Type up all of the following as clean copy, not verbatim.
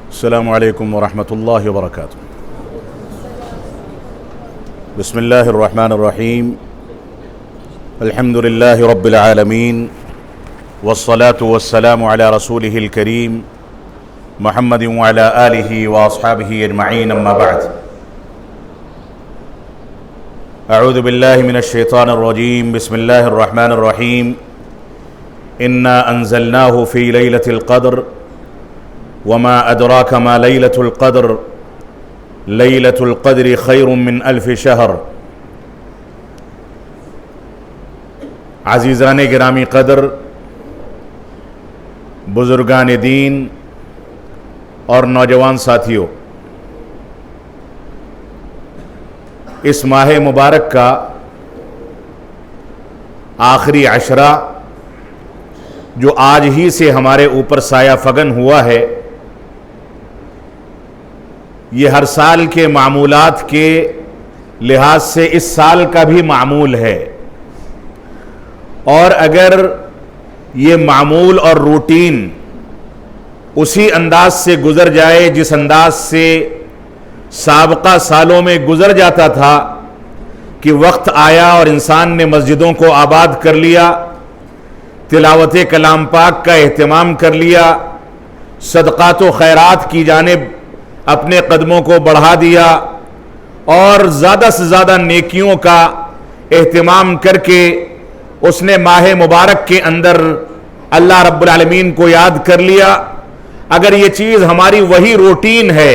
السلام علیکم ورحمۃ اللہ وبرکاتہ۔ بسم اللہ الرحمن الرحیم، الحمد للہ رب العالمین، والصلاة والسلام علی رسولہ الکریم محمد وعلی آلہ واصحابہ اجمعین، اما بعد۔ اعوذ باللہ من الشیطان الرجیم، بسم اللہ الرحمن الرحیم۔ انا انزلناہ فی لیلۃ القدر وما ادراک ما لیلۃ القدر لیلۃ القدر خیر من الف شہر۔ عزیزان گرامی قدر، بزرگان دین اور نوجوان ساتھیوں، اس ماہ مبارک کا آخری عشرہ جو آج ہی سے ہمارے اوپر سایہ فگن ہوا ہے، یہ ہر سال کے معمولات کے لحاظ سے اس سال کا بھی معمول ہے، اور اگر یہ معمول اور روٹین اسی انداز سے گزر جائے جس انداز سے سابقہ سالوں میں گزر جاتا تھا کہ وقت آیا اور انسان نے مسجدوں کو آباد کر لیا، تلاوت کلام پاک کا اہتمام کر لیا، صدقات و خیرات کی جانب اپنے قدموں کو بڑھا دیا، اور زیادہ سے زیادہ نیکیوں کا اہتمام کر کے اس نے ماہ مبارک کے اندر اللہ رب العالمین کو یاد کر لیا، اگر یہ چیز ہماری وہی روٹین ہے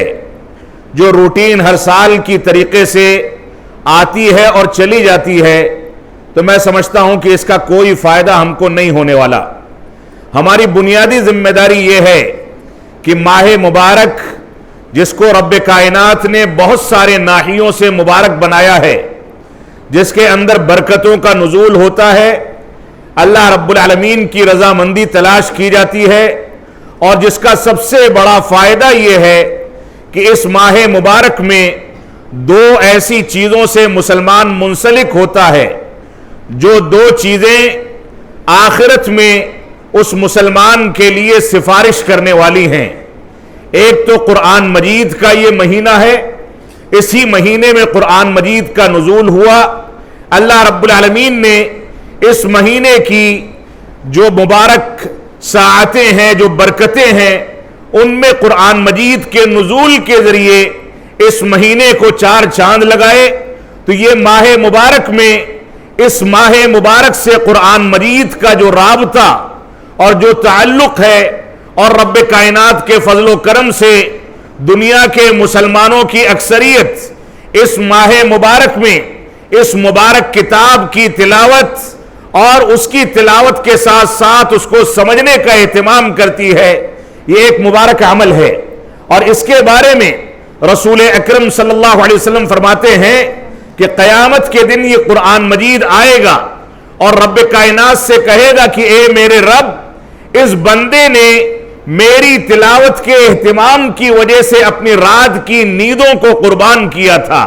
جو روٹین ہر سال کی طریقے سے آتی ہے اور چلی جاتی ہے، تو میں سمجھتا ہوں کہ اس کا کوئی فائدہ ہم کو نہیں ہونے والا۔ ہماری بنیادی ذمہ داری یہ ہے کہ ماہ مبارک جس کو رب کائنات نے بہت سارے ناحیوں سے مبارک بنایا ہے، جس کے اندر برکتوں کا نزول ہوتا ہے، اللہ رب العالمین کی رضامندی تلاش کی جاتی ہے، اور جس کا سب سے بڑا فائدہ یہ ہے کہ اس ماہ مبارک میں دو ایسی چیزوں سے مسلمان منسلک ہوتا ہے جو دو چیزیں آخرت میں اس مسلمان کے لیے سفارش کرنے والی ہیں۔ ایک تو قرآن مجید کا یہ مہینہ ہے، اسی مہینے میں قرآن مجید کا نزول ہوا، اللہ رب العالمین نے اس مہینے کی جو مبارک ساعتیں ہیں، جو برکتیں ہیں، ان میں قرآن مجید کے نزول کے ذریعے اس مہینے کو چار چاند لگائے۔ تو یہ ماہ مبارک میں اس ماہ مبارک سے قرآن مجید کا جو رابطہ اور جو تعلق ہے، اور رب کائنات کے فضل و کرم سے دنیا کے مسلمانوں کی اکثریت اس ماہ مبارک میں اس مبارک کتاب کی تلاوت اور اس کی تلاوت کے ساتھ ساتھ اس کو سمجھنے کا اہتمام کرتی ہے، یہ ایک مبارک عمل ہے۔ اور اس کے بارے میں رسول اکرم صلی اللہ علیہ وسلم فرماتے ہیں کہ قیامت کے دن یہ قرآن مجید آئے گا اور رب کائنات سے کہے گا کہ اے میرے رب، اس بندے نے میری تلاوت کے اہتمام کی وجہ سے اپنی رات کی نیندوں کو قربان کیا تھا،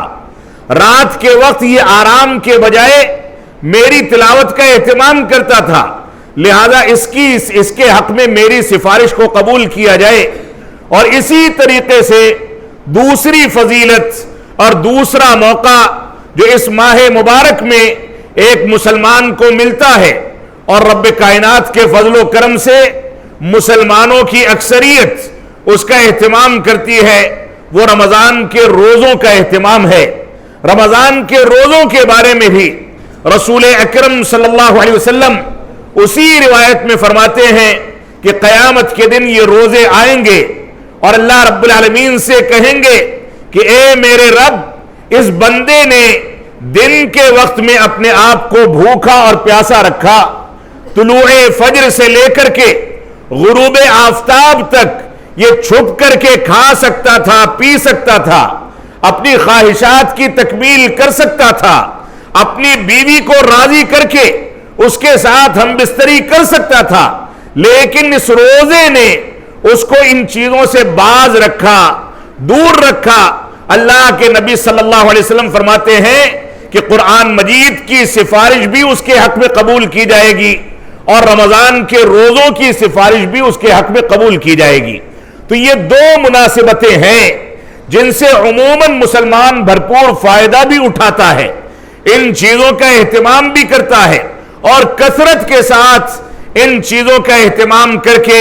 رات کے وقت یہ آرام کے بجائے میری تلاوت کا اہتمام کرتا تھا، لہذا اس کے حق میں میری سفارش کو قبول کیا جائے۔ اور اسی طریقے سے دوسری فضیلت اور دوسرا موقع جو اس ماہ مبارک میں ایک مسلمان کو ملتا ہے، اور رب کائنات کے فضل و کرم سے مسلمانوں کی اکثریت اس کا اہتمام کرتی ہے، وہ رمضان کے روزوں کا اہتمام ہے۔ رمضان کے روزوں کے بارے میں بھی رسول اکرم صلی اللہ علیہ وسلم اسی روایت میں فرماتے ہیں کہ قیامت کے دن یہ روزے آئیں گے اور اللہ رب العالمین سے کہیں گے کہ اے میرے رب، اس بندے نے دن کے وقت میں اپنے آپ کو بھوکا اور پیاسا رکھا، طلوع فجر سے لے کر کے غروب آفتاب تک یہ چھپ کر کے کھا سکتا تھا، پی سکتا تھا، اپنی خواہشات کی تکمیل کر سکتا تھا، اپنی بیوی کو راضی کر کے اس کے ساتھ ہم بستری کر سکتا تھا، لیکن اس روزے نے اس کو ان چیزوں سے باز رکھا، دور رکھا۔ اللہ کے نبی صلی اللہ علیہ وسلم فرماتے ہیں کہ قرآن مجید کی سفارش بھی اس کے حق میں قبول کی جائے گی، اور رمضان کے روزوں کی سفارش بھی اس کے حق میں قبول کی جائے گی۔ تو یہ دو مناسبتیں ہیں جن سے عموماً مسلمان بھرپور فائدہ بھی اٹھاتا ہے، ان چیزوں کا اہتمام بھی کرتا ہے، اور کثرت کے ساتھ ان چیزوں کا اہتمام کر کے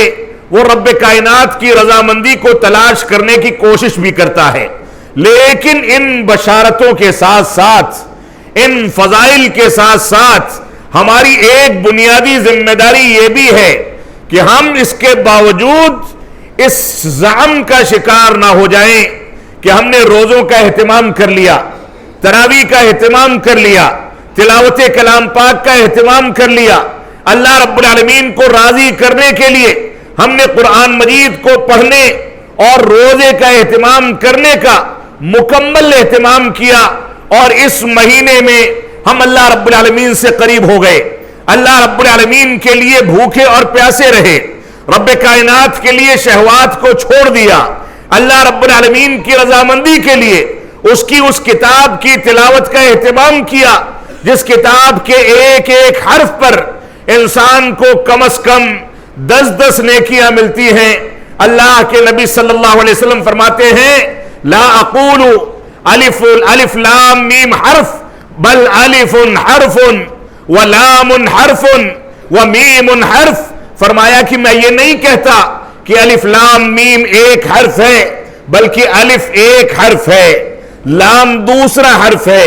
وہ رب کائنات کی رضامندی کو تلاش کرنے کی کوشش بھی کرتا ہے۔ لیکن ان بشارتوں کے ساتھ ساتھ، ان فضائل کے ساتھ ساتھ ہماری ایک بنیادی ذمہ داری یہ بھی ہے کہ ہم اس کے باوجود اس زعم کا شکار نہ ہو جائیں کہ ہم نے روزوں کا اہتمام کر لیا، تراویح کا اہتمام کر لیا، تلاوت کلام پاک کا اہتمام کر لیا، اللہ رب العالمین کو راضی کرنے کے لیے ہم نے قرآن مجید کو پڑھنے اور روزے کا اہتمام کرنے کا مکمل اہتمام کیا، اور اس مہینے میں ہم اللہ رب العالمین سے قریب ہو گئے، اللہ رب العالمین کے لیے بھوکے اور پیاسے رہے، رب کائنات کے لیے شہوات کو چھوڑ دیا، اللہ رب العالمین کی رضامندی کے لیے اس کی اس کتاب کی تلاوت کا اہتمام کیا جس کتاب کے ایک ایک حرف پر انسان کو کم از کم 10 نیکیاں ملتی ہیں۔ اللہ کے نبی صلی اللہ علیہ وسلم فرماتے ہیں لا اقول الف لام میم حرف بل الف حرف ولام حرف ومیم حرف، فرمایا کہ میں یہ نہیں کہتا کہ الف لام میم ایک حرف ہے، بلکہ الف ایک حرف ہے، لام دوسرا حرف ہے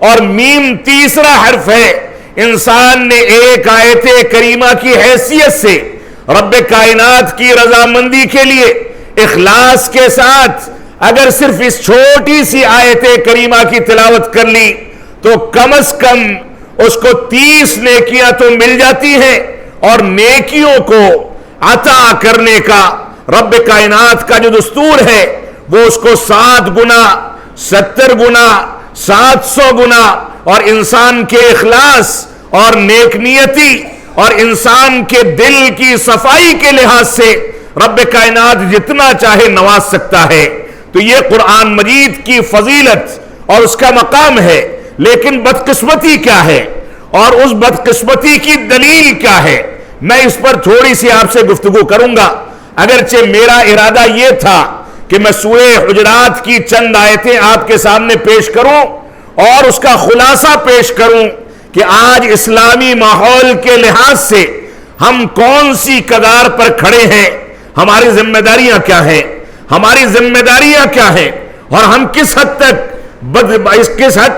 اور میم تیسرا حرف ہے۔ انسان نے ایک آیت کریمہ کی حیثیت سے رب کائنات کی رضامندی کے لیے اخلاص کے ساتھ اگر صرف اس چھوٹی سی آیت کریمہ کی تلاوت کر لی تو کم از کم اس کو 30 نیکیاں تو مل جاتی ہیں، اور نیکیوں کو عطا کرنے کا رب کائنات کا جو دستور ہے وہ اس کو 7 گنا 70 گنا 700 گنا، اور انسان کے اخلاص اور نیک نیتی اور انسان کے دل کی صفائی کے لحاظ سے رب کائنات جتنا چاہے نواز سکتا ہے۔ تو یہ قرآن مجید کی فضیلت اور اس کا مقام ہے، لیکن بدقسمتی کیا ہے اور اس بدقسمتی کی دلیل کیا ہے، میں اس پر تھوڑی سی آپ سے گفتگو کروں گا۔ اگرچہ میرا ارادہ یہ تھا کہ میں سورہ حجرات کی چند آیتیں آپ کے سامنے پیش کروں اور اس کا خلاصہ پیش کروں کہ آج اسلامی ماحول کے لحاظ سے ہم کون سی کگار پر کھڑے ہیں، ہماری ذمہ داریاں کیا ہیں، ہماری ذمہ داریاں کیا ہیں، اور ہم کس حد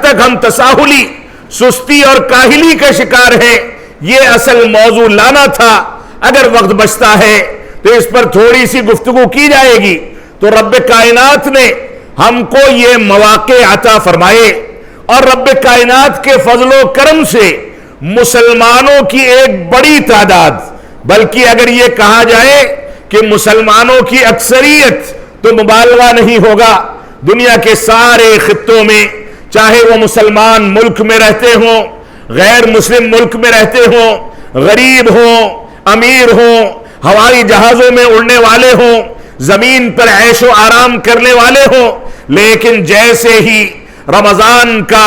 تک ہم تساہلی، سستی اور کاہلی کا شکار ہیں۔ یہ اصل موضوع لانا تھا، اگر وقت بچتا ہے تو اس پر تھوڑی سی گفتگو کی جائے گی۔ تو رب کائنات نے ہم کو یہ مواقع عطا فرمائے، اور رب کائنات کے فضل و کرم سے مسلمانوں کی ایک بڑی تعداد، بلکہ اگر یہ کہا جائے کہ مسلمانوں کی اکثریت تو مبالغہ نہیں ہوگا، دنیا کے سارے خطوں میں چاہے وہ مسلمان ملک میں رہتے ہوں، غیر مسلم ملک میں رہتے ہوں، غریب ہوں، امیر ہوں، ہوائی جہازوں میں اڑنے والے ہوں، زمین پر عیش و آرام کرنے والے ہوں، لیکن جیسے ہی رمضان کا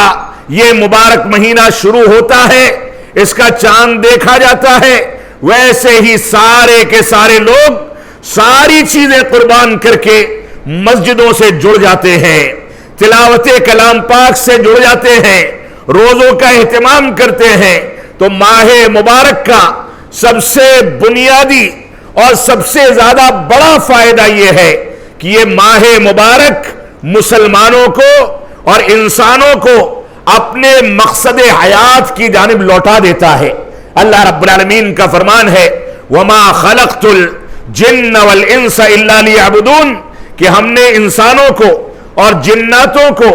یہ مبارک مہینہ شروع ہوتا ہے، اس کا چاند دیکھا جاتا ہے، ویسے ہی سارے کے سارے لوگ ساری چیزیں قربان کر کے مسجدوں سے جڑ جاتے ہیں، تلاوت کلام پاک سے جڑ جاتے ہیں، روزوں کا اہتمام کرتے ہیں۔ تو ماہ مبارک کا سب سے بنیادی اور سب سے زیادہ بڑا فائدہ یہ ہے کہ یہ ماہ مبارک مسلمانوں کو اور انسانوں کو اپنے مقصد حیات کی جانب لوٹا دیتا ہے۔ اللہ رب العالمین کا فرمان ہے وَمَا خَلَقْتُ الْجِنَّ وَالْإِنسَ إِلَّا لِيَعْبُدُونَ، کہ ہم نے انسانوں کو اور جناتوں کو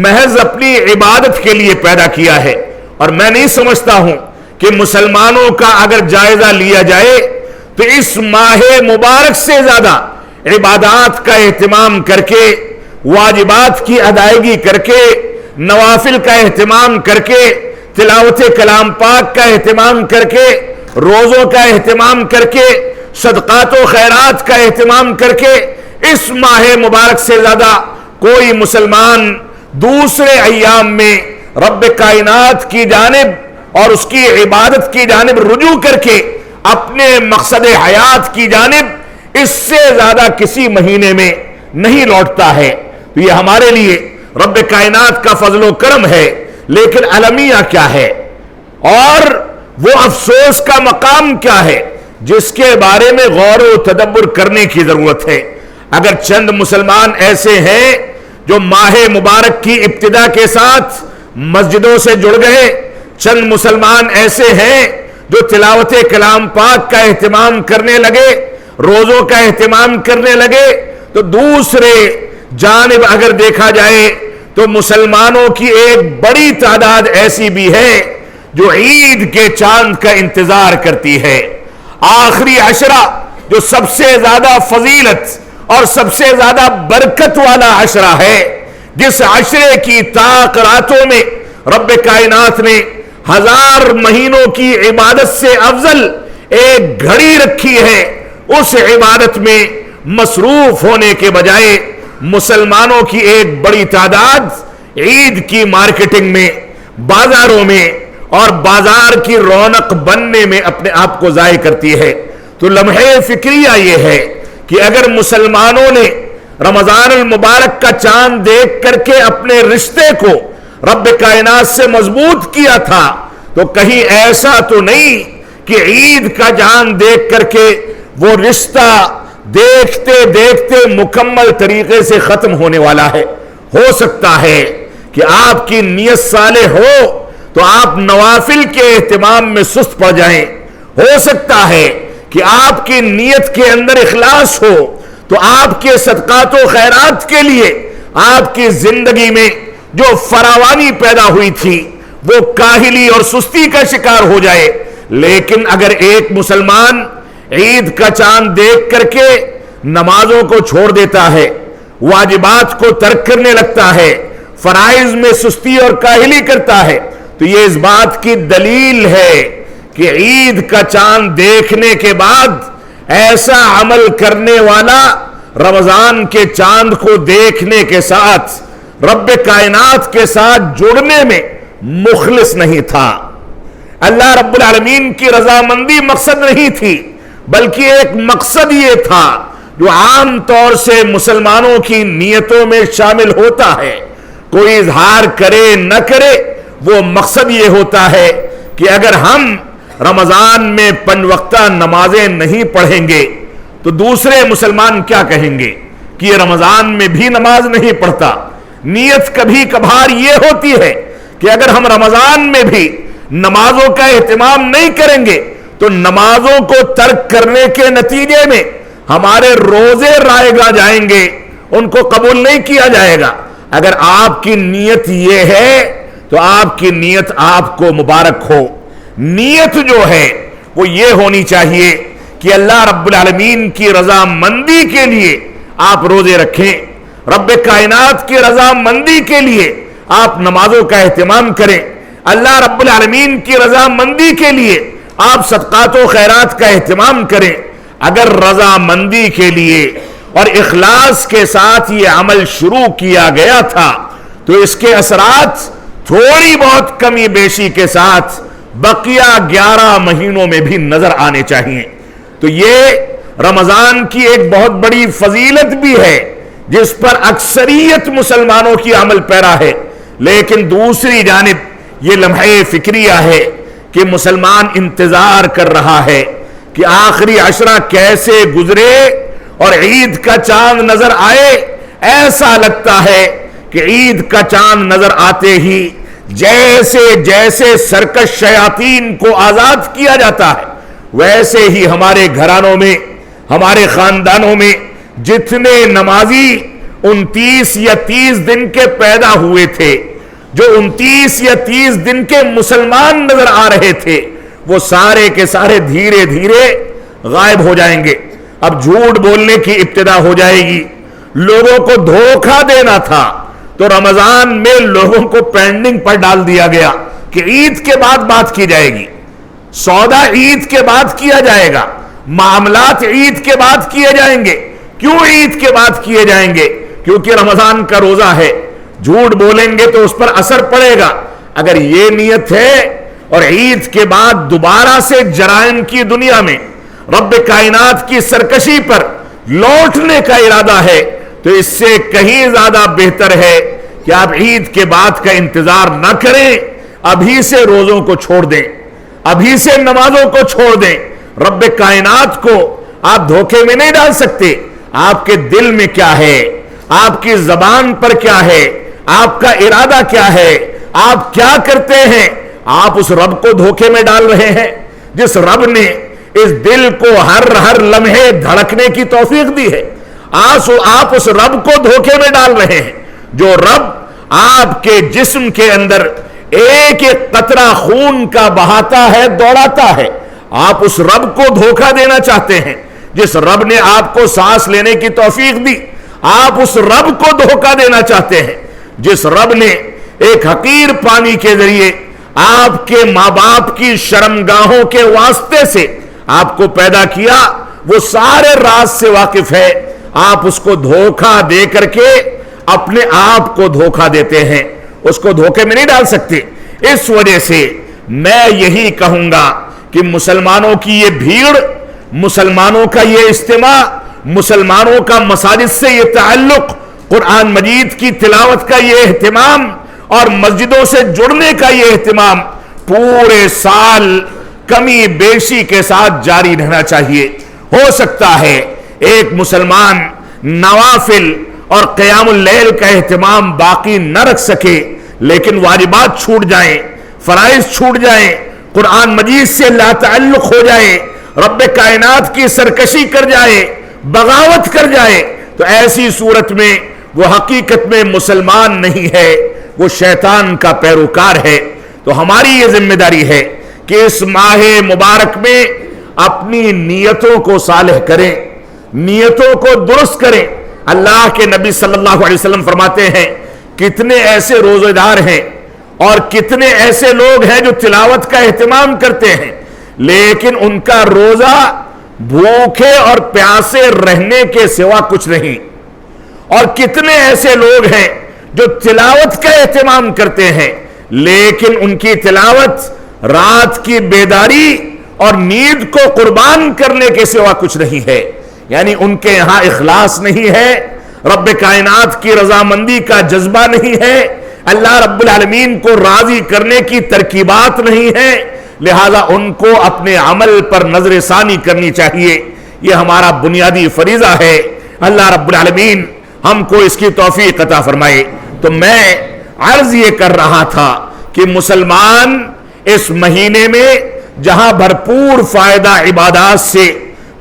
محض اپنی عبادت کے لیے پیدا کیا ہے۔ اور میں نہیں سمجھتا ہوں کہ مسلمانوں کا اگر جائزہ لیا جائے تو اس ماہ مبارک سے زیادہ عبادات کا اہتمام کر کے، واجبات کی ادائیگی کر کے، نوافل کا اہتمام کر کے، تلاوت کلام پاک کا اہتمام کر کے، روزوں کا اہتمام کر کے، صدقات و خیرات کا اہتمام کر کے، اس ماہ مبارک سے زیادہ کوئی مسلمان دوسرے ایام میں رب کائنات کی جانب اور اس کی عبادت کی جانب رجوع کر کے اپنے مقصد حیات کی جانب اس سے زیادہ کسی مہینے میں نہیں لوٹتا ہے۔ تو یہ ہمارے لیے رب کائنات کا فضل و کرم ہے، لیکن المیہ کیا ہے اور وہ افسوس کا مقام کیا ہے جس کے بارے میں غور و تدبر کرنے کی ضرورت ہے۔ اگر چند مسلمان ایسے ہیں جو ماہ مبارک کی ابتدا کے ساتھ مسجدوں سے جڑ گئے، چند مسلمان ایسے ہیں جو تلاوت کلام پاک کا اہتمام کرنے لگے، روزوں کا اہتمام کرنے لگے، تو دوسرے جانب اگر دیکھا جائے تو مسلمانوں کی ایک بڑی تعداد ایسی بھی ہے جو عید کے چاند کا انتظار کرتی ہے۔ آخری عشرہ جو سب سے زیادہ فضیلت اور سب سے زیادہ برکت والا عشرہ ہے، جس عشرے کی طاق راتوں میں رب کائنات نے 1000 مہینوں کی عبادت سے افضل ایک گھڑی رکھی ہے، اس عبادت میں مصروف ہونے کے بجائے مسلمانوں کی ایک بڑی تعداد عید کی مارکیٹنگ میں، بازاروں میں اور بازار کی رونق بننے میں اپنے آپ کو ضائع کرتی ہے۔ تو لمحے فکریہ یہ ہے کہ اگر مسلمانوں نے رمضان المبارک کا چاند دیکھ کر کے اپنے رشتے کو رب کائنات سے مضبوط کیا تھا، تو کہیں ایسا تو نہیں کہ عید کا چاند دیکھ کر کے وہ رشتہ دیکھتے دیکھتے مکمل طریقے سے ختم ہونے والا ہے۔ ہو سکتا ہے کہ آپ کی نیت صالح ہو تو آپ نوافل کے اہتمام میں سست پڑ جائیں، ہو سکتا ہے کہ آپ کی نیت کے اندر اخلاص ہو تو آپ کے صدقات و خیرات کے لیے آپ کی زندگی میں جو فراوانی پیدا ہوئی تھی وہ کاہلی اور سستی کا شکار ہو جائے۔ لیکن اگر ایک مسلمان عید کا چاند دیکھ کر کے نمازوں کو چھوڑ دیتا ہے، واجبات کو ترک کرنے لگتا ہے، فرائض میں سستی اور کاہلی کرتا ہے، تو یہ اس بات کی دلیل ہے کہ عید کا چاند دیکھنے کے بعد ایسا عمل کرنے والا رمضان کے چاند کو دیکھنے کے ساتھ رب کائنات کے ساتھ جڑنے میں مخلص نہیں تھا۔ اللہ رب العالمین کی رضامندی مقصد نہیں تھی، بلکہ ایک مقصد یہ تھا جو عام طور سے مسلمانوں کی نیتوں میں شامل ہوتا ہے، کوئی اظہار کرے نہ کرے، وہ مقصد یہ ہوتا ہے کہ اگر ہم رمضان میں 5 وقتہ نمازیں نہیں پڑھیں گے تو دوسرے مسلمان کیا کہیں گے کہ یہ رمضان میں بھی نماز نہیں پڑھتا۔ نیت کبھی کبھار یہ ہوتی ہے کہ اگر ہم رمضان میں بھی نمازوں کا اہتمام نہیں کریں گے تو نمازوں کو ترک کرنے کے نتیجے میں ہمارے روزے رائگاں جائیں گے، ان کو قبول نہیں کیا جائے گا۔ اگر آپ کی نیت یہ ہے تو آپ کی نیت آپ کو مبارک ہو۔ نیت جو ہے وہ یہ ہونی چاہیے کہ اللہ رب العالمین کی رضا مندی کے لیے آپ روزے رکھیں، رب کائنات کی رضا مندی کے لیے آپ نمازوں کا اہتمام کریں، اللہ رب العالمین کی رضا مندی کے لیے آپ صدقات و خیرات کا اہتمام کریں۔ اگر رضا مندی کے لیے اور اخلاص کے ساتھ یہ عمل شروع کیا گیا تھا تو اس کے اثرات تھوڑی بہت کمی بیشی کے ساتھ بقیہ 11 مہینوں میں بھی نظر آنے چاہیے۔ تو یہ رمضان کی ایک بہت بڑی فضیلت بھی ہے جس پر اکثریت مسلمانوں کی عمل پیرا ہے، لیکن دوسری جانب یہ لمحے فکریہ ہے کہ مسلمان انتظار کر رہا ہے کہ آخری عشرہ کیسے گزرے اور عید کا چاند نظر آئے۔ ایسا لگتا ہے کہ عید کا چاند نظر آتے ہی جیسے جیسے سرکش شیاطین کو آزاد کیا جاتا ہے، ویسے ہی ہمارے گھرانوں میں، ہمارے خاندانوں میں جتنے نمازی 29 یا 30 دن کے پیدا ہوئے تھے، جو 29 یا 30 دن کے مسلمان نظر آ رہے تھے، وہ سارے کے سارے دھیرے دھیرے غائب ہو جائیں گے۔ اب جھوٹ بولنے کی ابتدا ہو جائے گی، لوگوں کو دھوکہ دینا تھا تو رمضان میں لوگوں کو پینڈنگ پر ڈال دیا گیا کہ عید کے بعد بات کی جائے گی، سودا عید کے بعد کیا جائے گا، معاملات عید کے بعد کیے جائیں گے۔ کیوں عید کے بعد کیے جائیں گے؟ کیونکہ رمضان کا روزہ ہے، جھوٹ بولیں گے تو اس پر اثر پڑے گا۔ اگر یہ نیت ہے اور عید کے بعد دوبارہ سے جرائم کی دنیا میں رب کائنات کی سرکشی پر لوٹنے کا ارادہ ہے تو اس سے کہیں زیادہ بہتر ہے کہ آپ عید کے بعد کا انتظار نہ کریں، ابھی سے روزوں کو چھوڑ دیں، ابھی سے نمازوں کو چھوڑ دیں۔ رب کائنات کو آپ دھوکے میں نہیں ڈال سکتے۔ آپ کے دل میں کیا ہے، آپ کی زبان پر کیا ہے، آپ کا ارادہ کیا ہے، آپ کیا کرتے ہیں، آپ اس رب کو دھوکے میں ڈال رہے ہیں جس رب نے اس دل کو ہر لمحے دھڑکنے کی توفیق دی ہے۔ آپ اس رب کو دھوکے میں ڈال رہے ہیں جو رب آپ کے جسم کے اندر ایک ایک قطرہ خون کا بہاتا ہے، دوڑاتا ہے۔ آپ اس رب کو دھوکہ دینا چاہتے ہیں جس رب نے آپ کو سانس لینے کی توفیق دی۔ آپ اس رب کو دھوکہ دینا چاہتے ہیں جس رب نے ایک حقیر پانی کے ذریعے آپ کے ماں باپ کی شرمگاہوں کے واسطے سے آپ کو پیدا کیا، وہ سارے راز سے واقف ہے۔ آپ اس کو دھوکہ دے کر کے اپنے آپ کو دھوکہ دیتے ہیں، اس کو دھوکے میں نہیں ڈال سکتے۔ اس وجہ سے میں یہی کہوں گا کہ مسلمانوں کی یہ بھیڑ، مسلمانوں کا یہ اجتماع، مسلمانوں کا مساجد سے یہ تعلق، قرآن مجید کی تلاوت کا یہ اہتمام اور مسجدوں سے جڑنے کا یہ اہتمام پورے سال کمی بیشی کے ساتھ جاری رہنا چاہیے۔ ہو سکتا ہے ایک مسلمان نوافل اور قیام اللیل کا اہتمام باقی نہ رکھ سکے، لیکن واجبات چھوٹ جائیں، فرائض چھوٹ جائیں، قرآن مجید سے لا تعلق ہو جائے، رب کائنات کی سرکشی کر جائے، بغاوت کر جائے، تو ایسی صورت میں وہ حقیقت میں مسلمان نہیں ہے، وہ شیطان کا پیروکار ہے۔ تو ہماری یہ ذمہ داری ہے کہ اس ماہ مبارک میں اپنی نیتوں کو صالح کریں، نیتوں کو درست کریں۔ اللہ کے نبی صلی اللہ علیہ وسلم فرماتے ہیں کتنے ایسے روزے دار ہیں اور کتنے ایسے لوگ ہیں جو تلاوت کا اہتمام کرتے ہیں، لیکن ان کا روزہ بھوکے اور پیاسے رہنے کے سوا کچھ نہیں، اور کتنے ایسے لوگ ہیں جو تلاوت کا اہتمام کرتے ہیں لیکن ان کی تلاوت رات کی بیداری اور نیند کو قربان کرنے کے سوا کچھ نہیں ہے، یعنی ان کے یہاں اخلاص نہیں ہے، رب کائنات کی رضامندی کا جذبہ نہیں ہے، اللہ رب العالمین کو راضی کرنے کی ترکیبات نہیں ہیں، لہذا ان کو اپنے عمل پر نظر ثانی کرنی چاہیے۔ یہ ہمارا بنیادی فریضہ ہے۔ اللہ رب العالمین ہم کو اس کی توفیق عطا فرمائے۔ تو میں عرض یہ کر رہا تھا کہ مسلمان اس مہینے میں جہاں بھرپور فائدہ عبادات سے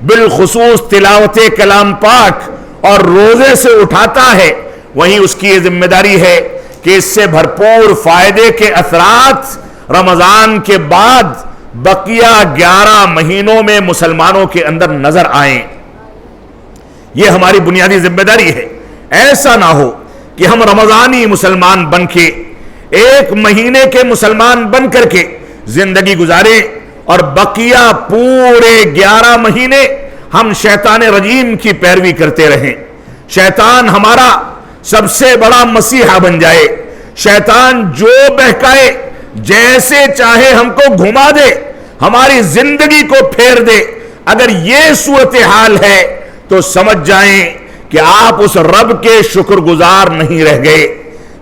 بالخصوص تلاوت کلام پاک اور روزے سے اٹھاتا ہے، وہیں اس کی یہ ذمہ داری ہے کہ اس سے بھرپور فائدے کے اثرات رمضان کے بعد بقیہ 11 مہینوں میں مسلمانوں کے اندر نظر آئیں۔ یہ ہماری بنیادی ذمہ داری ہے۔ ایسا نہ ہو کہ ہم رمضانی مسلمان بن کے، ایک مہینے کے مسلمان بن کر کے زندگی گزاریں اور بقیہ پورے 11 مہینے ہم شیطان رجیم کی پیروی کرتے رہیں، شیطان ہمارا سب سے بڑا مسیحا بن جائے، شیطان جو بہکائے، جیسے چاہے ہم کو گھما دے، ہماری زندگی کو پھیر دے۔ اگر یہ صورتحال ہے تو سمجھ جائیں کہ آپ اس رب کے شکر گزار نہیں رہ گئے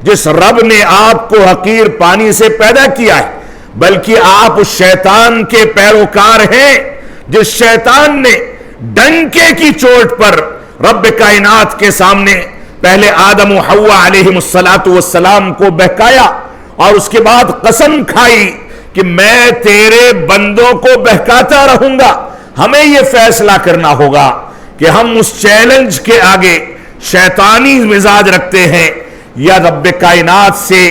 جس رب نے آپ کو حقیر پانی سے پیدا کیا ہے، بلکہ آپ اس شیطان کے پیروکار ہیں جس شیطان نے ڈنکے کی چوٹ پر رب کائنات کے سامنے پہلے آدم و حوا علیہم السلام کو بہکایا اور اس کے بعد قسم کھائی کہ میں تیرے بندوں کو بہکاتا رہوں گا۔ ہمیں یہ فیصلہ کرنا ہوگا کہ ہم اس چیلنج کے آگے شیطانی مزاج رکھتے ہیں یا رب کائنات سے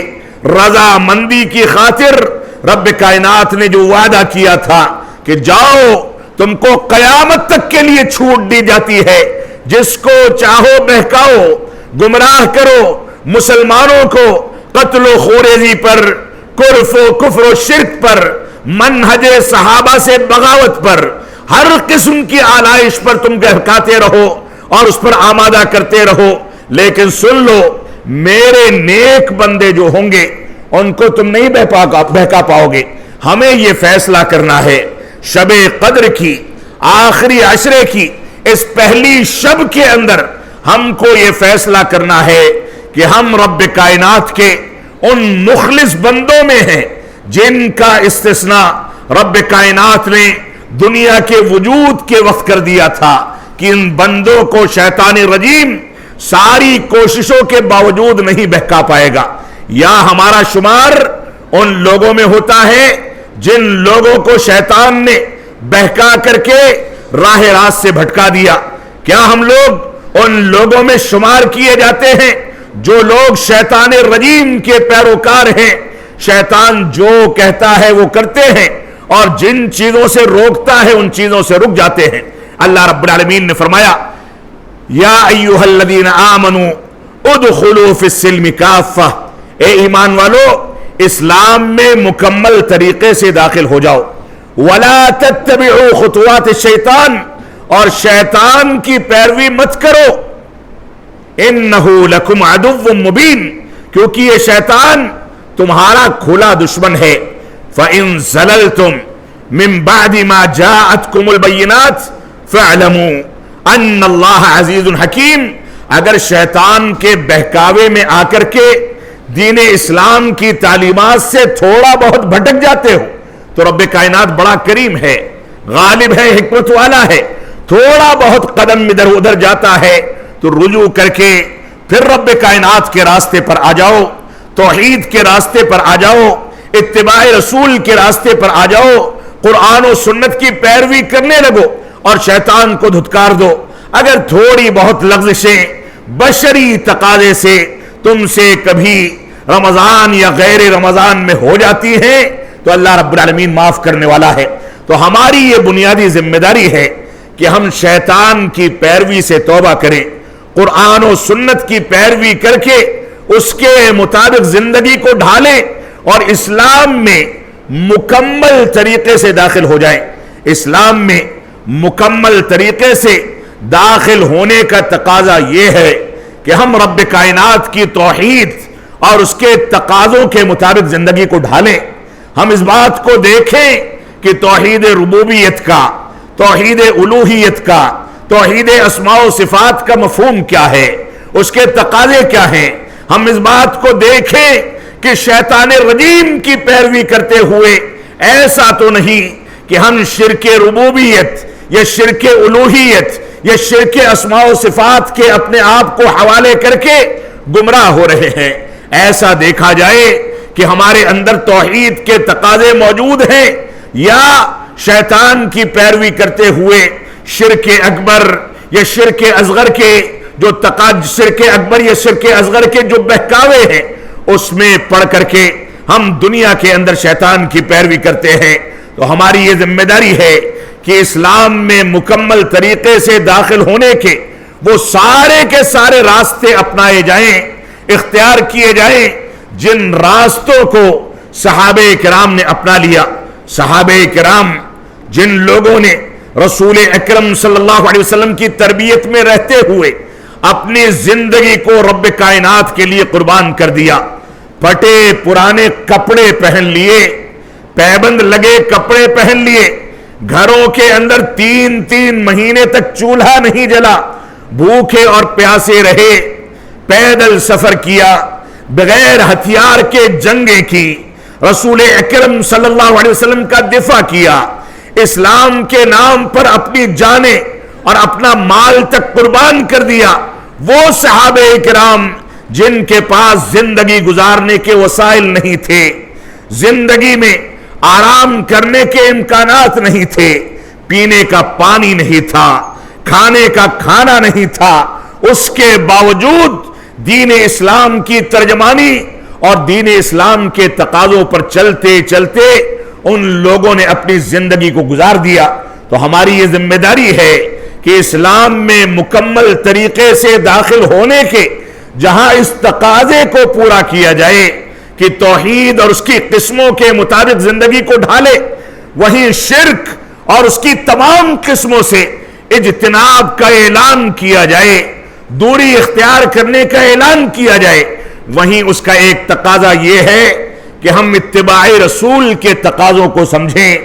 رضامندی کی خاطر رب کائنات نے جو وعدہ کیا تھا کہ جاؤ تم کو قیامت تک کے لیے چھوٹ دی جاتی ہے، جس کو چاہو بہکاؤ، گمراہ کرو، مسلمانوں کو قتل و خوریزی پر، کفر و شرک پر، منہج صحابہ سے بغاوت پر، ہر قسم کی آلائش پر تم بہکاتے رہو اور اس پر آمادہ کرتے رہو، لیکن سن لو میرے نیک بندے جو ہوں گے ان کو تم نہیں بہکا پاؤ گے۔ ہمیں یہ فیصلہ کرنا ہے شب قدر کی، آخری عشرے کی اس پہلی شب کے اندر ہم کو یہ فیصلہ کرنا ہے کہ ہم رب کائنات کے ان مخلص بندوں میں ہیں جن کا استثناء رب کائنات نے دنیا کے وجود کے وقت کر دیا تھا کہ ان بندوں کو شیطان رجیم ساری کوششوں کے باوجود نہیں بہکا پائے گا. یا ہمارا شمار ان لوگوں میں ہوتا ہے جن لوگوں کو شیطان نے بہکا کر کے راہ راست سے بھٹکا دیا. کیا ہم لوگ ان لوگوں میں شمار کیے جاتے ہیں جو لوگ شیطان رجیم کے پیروکار ہیں؟ شیطان جو کہتا ہے وہ کرتے ہیں اور جن چیزوں سے روکتا ہے ان چیزوں سے رک جاتے ہیں. اللہ رب العالمین نے فرمایا یا ایھا الذین آمنوا ادخلوا فی السلم کافہ، اے ایمان والو اسلام میں مکمل طریقے سے داخل ہو جاؤ. ولا تتبعوا خطوات الشیطان، اور شیطان کی پیروی مت کرو. انہ لکم عدو مبین، کیونکہ یہ شیطان تمہارا کھلا دشمن ہے. فَإِن زَلَلْتُمْ مِن بَعْدِ مَا جَاءَتْكُمُ الْبَيِّنَاتِ فَاعْلَمُوا أَنَّ اللَّهَ عَزِيزٌ حَكِيمٌ، اگر شیطان کے بہکاوے میں آ کر کے دین اسلام کی تعلیمات سے تھوڑا بہت بھٹک جاتے ہو تو رب کائنات بڑا کریم ہے، غالب ہے، حکمت والا ہے. تھوڑا بہت قدم ادھر ادھر جاتا ہے تو رجوع کر کے پھر رب کائنات کے راستے پر آ جاؤ، توحید کے راستے پر آ جاؤ، اتباع رسول کے راستے پر آ جاؤ، قرآن و سنت کی پیروی کرنے لگو اور شیطان کو دھتکار دو. اگر تھوڑی بہت لغزشیں بشری تقاضے سے تم سے کبھی رمضان یا غیر رمضان میں ہو جاتی ہیں تو اللہ رب العالمین معاف کرنے والا ہے. تو ہماری یہ بنیادی ذمہ داری ہے کہ ہم شیطان کی پیروی سے توبہ کریں، قرآن و سنت کی پیروی کر کے اس کے مطابق زندگی کو ڈھالیں اور اسلام میں مکمل طریقے سے داخل ہو جائیں. اسلام میں مکمل طریقے سے داخل ہونے کا تقاضا یہ ہے کہ ہم رب کائنات کی توحید اور اس کے تقاضوں کے مطابق زندگی کو ڈھالیں. ہم اس بات کو دیکھیں کہ توحید ربوبیت کا، توحید الوہیت کا، توحید اسماء و صفات کا مفہوم کیا ہے، اس کے تقاضے کیا ہیں. ہم اس بات کو دیکھیں کہ شیطان رجیم کی پیروی کرتے ہوئے ایسا تو نہیں کہ ہم شرک ربوبیت یا شرک الوہیت یا شرک اسماء و صفات کے اپنے آپ کو حوالے کر کے گمراہ ہو رہے ہیں. ایسا دیکھا جائے کہ ہمارے اندر توحید کے تقاضے موجود ہیں یا شیطان کی پیروی کرتے ہوئے شرک اکبر یا شرک اصغر کے جو شرک اکبر یا شرک اصغر کے جو بہکاوے ہیں اس میں پڑھ کر کے ہم دنیا کے اندر شیطان کی پیروی کرتے ہیں. تو ہماری یہ ذمہ داری ہے کہ اسلام میں مکمل طریقے سے داخل ہونے کے وہ سارے کے سارے راستے اپنائے جائیں، اختیار کیے جائیں جن راستوں کو صحابہ کرام نے اپنا لیا. صحابہ کرام جن لوگوں نے رسول اکرم صلی اللہ علیہ وسلم کی تربیت میں رہتے ہوئے اپنی زندگی کو رب کائنات کے لیے قربان کر دیا، پھٹے پرانے کپڑے پہن لیے، پیبند لگے کپڑے پہن لیے، گھروں کے اندر 3 مہینے تک چولہا نہیں جلا، بھوکے اور پیاسے رہے، پیدل سفر کیا، بغیر ہتھیار کے جنگیں کی، رسول اکرم صلی اللہ علیہ وسلم کا دفاع کیا، اسلام کے نام پر اپنی جانیں اور اپنا مال تک قربان کر دیا. وہ صحابہ کرام جن کے پاس زندگی گزارنے کے وسائل نہیں تھے، زندگی میں آرام کرنے کے امکانات نہیں تھے، پینے کا پانی نہیں تھا، کھانے کا کھانا نہیں تھا، اس کے باوجود دین اسلام کی ترجمانی اور دین اسلام کے تقاضوں پر چلتے چلتے ان لوگوں نے اپنی زندگی کو گزار دیا. تو ہماری یہ ذمہ داری ہے کہ اسلام میں مکمل طریقے سے داخل ہونے کے جہاں اس تقاضے کو پورا کیا جائے کہ توحید اور اس کی قسموں کے مطابق زندگی کو ڈھالے، وہیں شرک اور اس کی تمام قسموں سے اجتناب کا اعلان کیا جائے، دوری اختیار کرنے کا اعلان کیا جائے. وہیں اس کا ایک تقاضا یہ ہے کہ ہم اتباع رسول کے تقاضوں کو سمجھیں،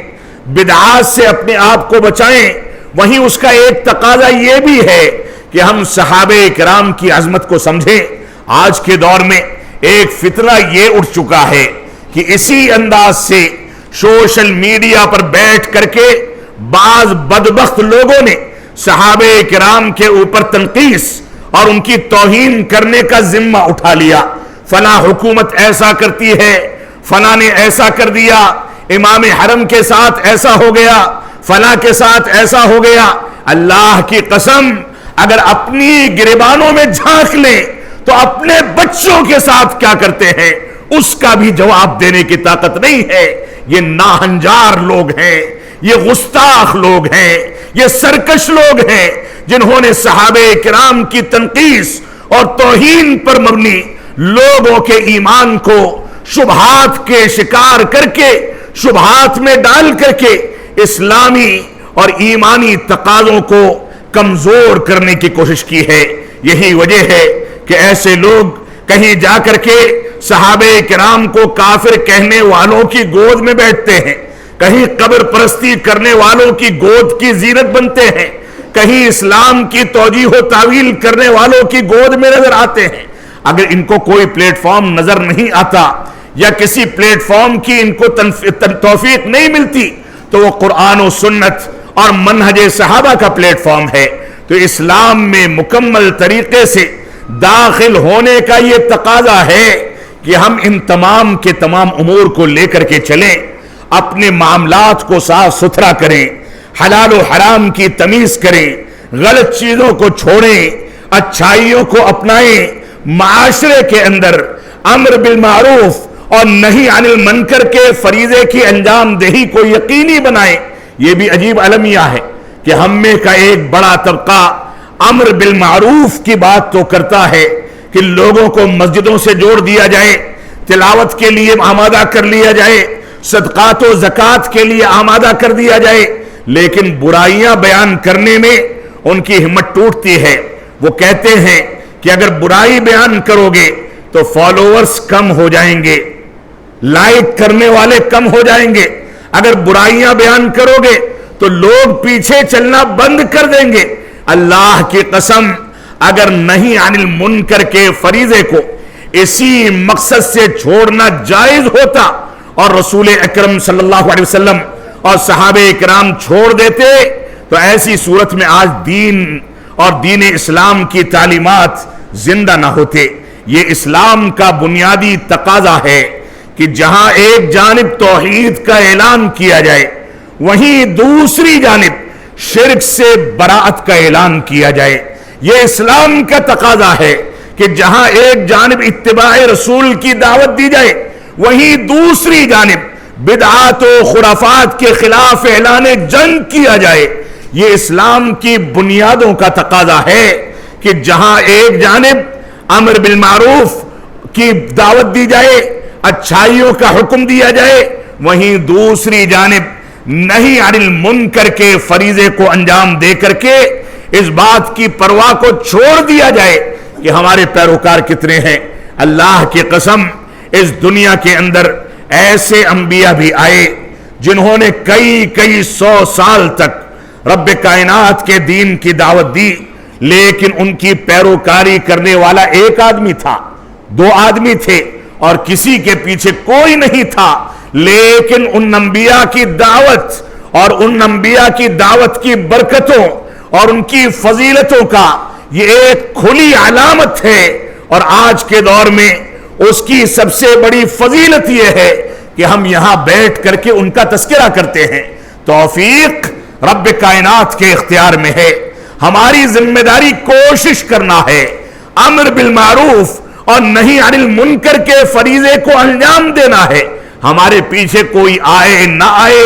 بدعات سے اپنے آپ کو بچائیں، وہیں اس کا ایک تقاضا یہ بھی ہے کہ ہم صحابہ کرام کی عظمت کو سمجھیں۔ آج کے دور میں ایک فتنہ یہ اٹھ چکا ہے کہ اسی انداز سے سوشل میڈیا پر بیٹھ کر کے بعض بدبخت لوگوں نے صحابہ کرام کے اوپر تنقیص اور ان کی توہین کرنے کا ذمہ اٹھا لیا۔ فلاں حکومت ایسا کرتی ہے، فلاں نے ایسا کر دیا، امام حرم کے ساتھ ایسا ہو گیا، فلاں کے ساتھ ایسا ہو گیا۔ اللہ کی قسم، اگر اپنی گریبانوں میں جھانک لیں تو اپنے بچوں کے ساتھ کیا کرتے ہیں اس کا بھی جواب دینے کی طاقت نہیں ہے۔ یہ ناہنجار لوگ ہیں، یہ گستاخ لوگ ہیں، یہ سرکش لوگ ہیں جنہوں نے صحابہ کرام کی تنقیص اور توہین پر مبنی لوگوں کے ایمان کو شبہات کے شکار کر کے، شبہات میں ڈال کر کے اسلامی اور ایمانی تقاضوں کو کمزور کرنے کی کوشش کی ہے۔ یہی وجہ ہے کہ ایسے لوگ کہیں جا کر کے صحابہ کرام کو کافر کہنے والوں کی گود میں بیٹھتے ہیں، کہیں قبر پرستی کرنے والوں کی گود کی زینت بنتے ہیں، کہیں اسلام کی توجیہ و تعویل کرنے والوں کی گود میں نظر آتے ہیں۔ اگر ان کو کوئی پلیٹ فارم نظر نہیں آتا یا کسی پلیٹ فارم کی ان کو توفیق نہیں ملتی تو وہ قرآن و سنت اور منہج صحابہ کا پلیٹ فارم ہے۔ تو اسلام میں مکمل طریقے سے داخل ہونے کا یہ تقاضا ہے کہ ہم ان تمام کے تمام امور کو لے کر کے چلیں، اپنے معاملات کو صاف ستھرا کریں، حلال و حرام کی تمیز کریں، غلط چیزوں کو چھوڑیں، اچھائیوں کو اپنائیں، معاشرے کے اندر امر بالمعروف اور نہی عن المنکر کے فریضے کی انجام دہی کو یقینی بنائیں۔ یہ بھی عجیب المیہ ہے کہ ہم میں کا ایک بڑا طبقہ امر بالمعروف کی بات تو کرتا ہے کہ لوگوں کو مسجدوں سے جوڑ دیا جائے، تلاوت کے لیے آمادہ کر لیا جائے، صدقات و زکوٰۃ کے لیے آمادہ کر دیا جائے، لیکن برائیاں بیان کرنے میں ان کی ہمت ٹوٹتی ہے۔ وہ کہتے ہیں کہ اگر برائی بیان کرو گے تو فالوورز کم ہو جائیں گے، لائک کرنے والے کم ہو جائیں گے، اگر برائیاں بیان کرو گے تو لوگ پیچھے چلنا بند کر دیں گے۔ اللہ کی قسم، اگر نہیں عن المنکر کے فریضے کو اسی مقصد سے چھوڑنا جائز ہوتا اور رسول اکرم صلی اللہ علیہ وسلم اور صحابہ کرام چھوڑ دیتے تو ایسی صورت میں آج دین اور دین اسلام کی تعلیمات زندہ نہ ہوتے۔ یہ اسلام کا بنیادی تقاضا ہے کہ جہاں ایک جانب توحید کا اعلان کیا جائے وہیں دوسری جانب شرک سے براءت کا اعلان کیا جائے۔ یہ اسلام کا تقاضا ہے کہ جہاں ایک جانب اتباع رسول کی دعوت دی جائے وہیں دوسری جانب بدعات و خرافات کے خلاف اعلان جنگ کیا جائے۔ یہ اسلام کی بنیادوں کا تقاضا ہے کہ جہاں ایک جانب امر بالمعروف کی دعوت دی جائے، اچھائیوں کا حکم دیا جائے، وہیں دوسری جانب نہی عن المنکر کے فریضے کو انجام دے کر کے اس بات کی پرواہ کو چھوڑ دیا جائے کہ ہمارے پیروکار کتنے ہیں۔ اللہ کی قسم، اس دنیا کے اندر ایسے انبیاء بھی آئے جنہوں نے کئی سو سال تک رب کائنات کے دین کی دعوت دی، لیکن ان کی پیروکاری کرنے والا ایک آدمی تھا، دو آدمی تھے اور کسی کے پیچھے کوئی نہیں تھا، لیکن ان انبیاء کی دعوت اور ان انبیاء کی دعوت کی برکتوں اور ان کی فضیلتوں کا یہ ایک کھلی علامت ہے۔ اور آج کے دور میں اس کی سب سے بڑی فضیلت یہ ہے کہ ہم یہاں بیٹھ کر کے ان کا تذکرہ کرتے ہیں۔ توفیق رب کائنات کے اختیار میں ہے، ہماری ذمہ داری کوشش کرنا ہے، امر بالمعروف اور نہی عن المنکر کے فریضے کو انجام دینا ہے۔ ہمارے پیچھے کوئی آئے نہ آئے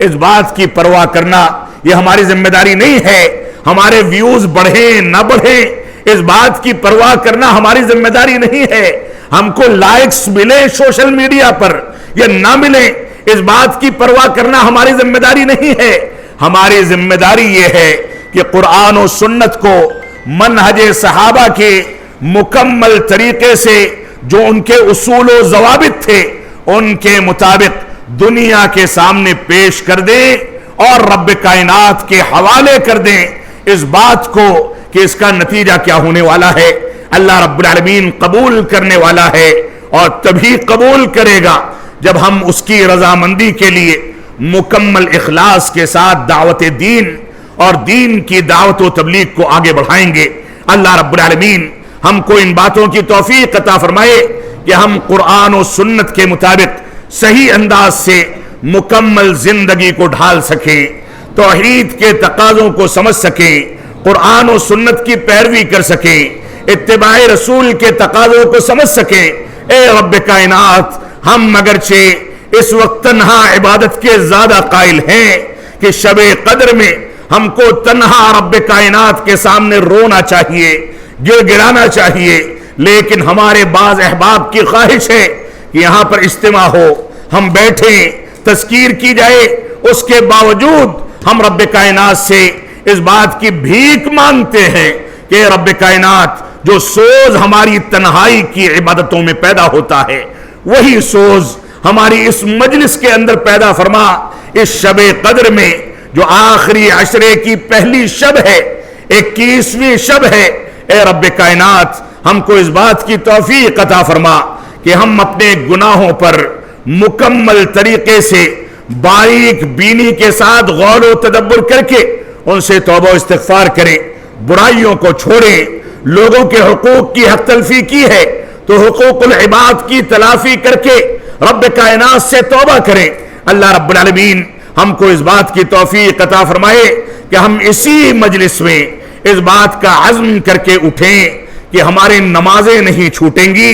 اس بات کی پرواہ کرنا یہ ہماری ذمہ داری نہیں ہے، ہمارے ویوز بڑھیں نہ بڑھیں اس بات کی پرواہ کرنا ہماری ذمہ داری نہیں ہے، ہم کو لائکس ملیں سوشل میڈیا پر یا نہ ملیں اس بات کی پرواہ کرنا ہماری ذمہ داری نہیں ہے۔ ہماری ذمہ داری یہ ہے کہ قرآن و سنت کو منہج صحابہ کے مکمل طریقے سے جو ان کے اصول و ضوابط تھے ان کے مطابق دنیا کے سامنے پیش کر دیں اور رب کائنات کے حوالے کر دیں اس بات کو کہ اس کا نتیجہ کیا ہونے والا ہے۔ اللہ رب العالمین قبول کرنے والا ہے، اور تبھی قبول کرے گا جب ہم اس کی رضامندی کے لیے مکمل اخلاص کے ساتھ دعوت دین اور دین کی دعوت و تبلیغ کو آگے بڑھائیں گے۔ اللہ رب العالمین ہم کو ان باتوں کی توفیق عطا فرمائے کہ ہم قرآن و سنت کے مطابق صحیح انداز سے مکمل زندگی کو ڈھال سکیں، توحید کے تقاضوں کو سمجھ سکیں، قرآن و سنت کی پیروی کر سکیں، اتباع رسول کے تقاضوں کو سمجھ سکیں۔ اے رب کائنات، ہم اگرچہ اس وقت تنہا عبادت کے زیادہ قائل ہیں کہ شب قدر میں ہم کو تنہا رب کائنات کے سامنے رونا چاہیے، گر گرانا چاہیے، لیکن ہمارے بعض احباب کی خواہش ہے کہ یہاں پر اجتماع ہو، ہم بیٹھیں، تذکیر کی جائے، اس کے باوجود ہم رب کائنات سے اس بات کی بھیک مانگتے ہیں کہ رب کائنات جو سوز ہماری تنہائی کی عبادتوں میں پیدا ہوتا ہے، وہی سوز ہماری اس مجلس کے اندر پیدا فرما۔ اس شب قدر میں جو آخری عشرے کی پہلی شب ہے، 21ویں شب ہے، اے رب کائنات ہم کو اس بات کی توفیق عطا فرما کہ ہم اپنے گناہوں پر مکمل طریقے سے باریک بینی کے ساتھ غور و تدبر کر کے ان سے توبہ و استغفار کریں، برائیوں کو چھوڑیں۔ لوگوں کے حقوق کی حق تلفی کی ہے تو حقوق العباد کی تلافی کر کے رب کائنات سے توبہ کریں۔ اللہ رب العالمین ہم کو اس بات کی توفیق عطا فرمائے کہ ہم اسی مجلس میں اس بات کا عزم کر کے اٹھیں کہ ہماری نمازیں نہیں چھوٹیں گی،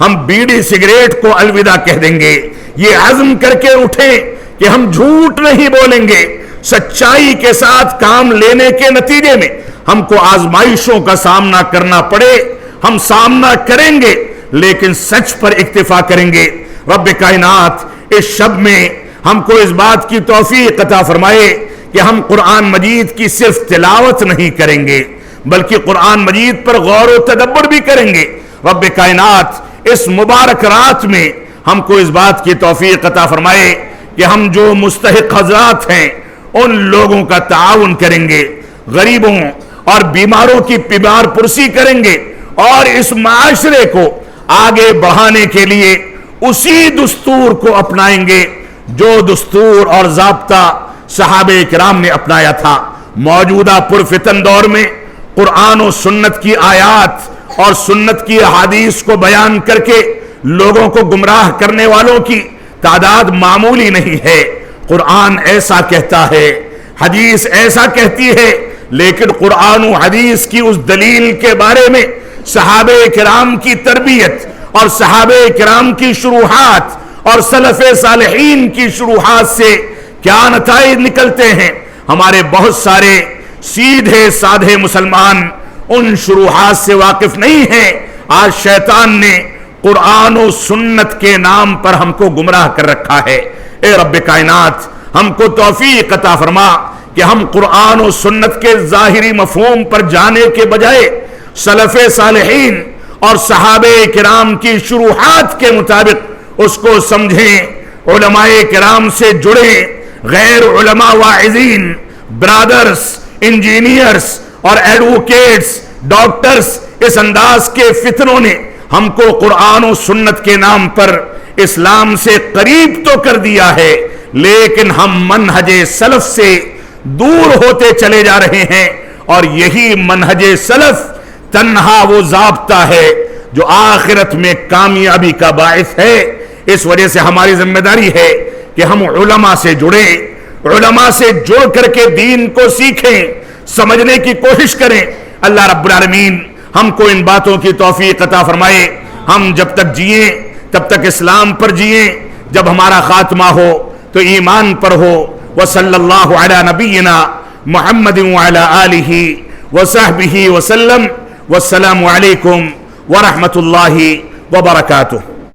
ہم بیڑی سگریٹ کو الوداع کہہ دیں گے۔ یہ عزم کر کے اٹھیں کہ ہم جھوٹ نہیں بولیں گے، سچائی کے ساتھ کام لینے کے نتیجے میں ہم کو آزمائشوں کا سامنا کرنا پڑے، ہم سامنا کریں گے لیکن سچ پر اکتفا کریں گے۔ رب کائنات اس شب میں ہم کو اس بات کی توفیق عطا فرمائے کہ ہم قرآن مجید کی صرف تلاوت نہیں کریں گے بلکہ قرآن مجید پر غور و تدبر بھی کریں گے۔ رب کائنات اس مبارک رات میں ہم کو اس بات کی توفیق عطا فرمائے کہ ہم جو مستحق حضرات ہیں ان لوگوں کا تعاون کریں گے، غریبوں اور بیماروں کی بیمار پرسی کریں گے، اور اس معاشرے کو آگے بڑھانے کے لیے اسی دستور کو اپنائیں گے جو دستور اور ضابطہ صحابہ کرام نے اپنایا تھا۔ موجودہ پرفتن دور میں قرآن و سنت کی آیات اور سنت کی احادیث کو بیان کر کے لوگوں کو گمراہ کرنے والوں کی تعداد معمولی نہیں ہے۔ قرآن ایسا کہتا ہے، حدیث ایسا کہتی ہے، لیکن قرآن و حدیث کی اس دلیل کے بارے میں صحابہ کرام کی تربیت اور صحابہ کرام کی شروحات اور سلف صالحین کی شروحات سے کیا نتائج نکلتے ہیں۔ ہمارے بہت سارے سیدھے سادھے مسلمان ان شروحات سے واقف نہیں ہیں۔ آج شیطان نے قرآن و سنت کے نام پر ہم کو گمراہ کر رکھا ہے۔ اے رب کائنات ہم کو توفیق عطا فرما کہ ہم قرآن و سنت کے ظاہری مفہوم پر جانے کے بجائے سلف صالحین اور صحابہ کرام کی شروحات کے مطابق اس کو سمجھیں، علماء کرام سے جڑیں۔ غیر علماء واعظین، برادرز، انجینئرز اور ایڈوکیٹس، ڈاکٹرز، اس انداز کے فتنوں نے ہم کو قرآن و سنت کے نام پر اسلام سے قریب تو کر دیا ہے، لیکن ہم منہج سلف سے دور ہوتے چلے جا رہے ہیں، اور یہی منہج سلف تنہا وہ ضابطہ ہے جو آخرت میں کامیابی کا باعث ہے۔ اس وجہ سے ہماری ذمہ داری ہے کہ ہم علماء سے جڑیں، علماء سے جڑ کر کے دین کو سیکھیں، سمجھنے کی کوشش کریں۔ اللہ رب العالمین ہم کو ان باتوں کی توفیق عطا فرمائے۔ ہم جب تک جئیں تب تک اسلام پر جئیں، جب ہمارا خاتمہ ہو تو ایمان پر ہو۔ وصلی اللہ علی نبینا محمد وعلی آلہ وصحبہ وسلم۔ والسلام علیکم ورحمۃ اللہ وبرکاتہ۔